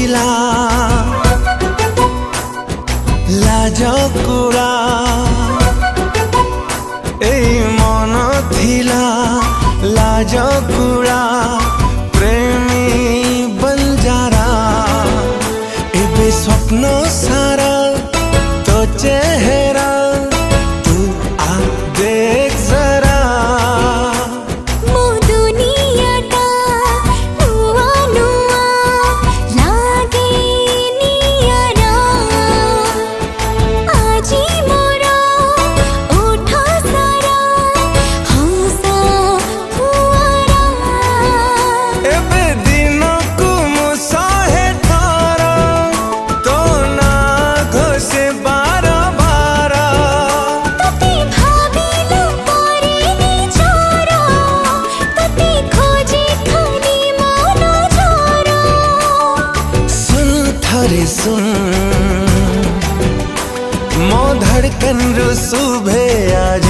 थिला लाज कुड़ा मन थिला लाज कुड़ा प्रेमी बंजारा एबे स्वप्न सारा तो चेहरा तू आ देख जरा मो दुनियाटा नुआ नुआ लागे नियारा आजी मोरा उठा सारा हंसा हुआरा एबे दिन को मुसाहे थारा तो ना घोषे बारा बारा तते भाबिलो परे निचारा तते खोजे खाली मन छोरा सुन थारे सुन मो धड़कन रो सुबह आज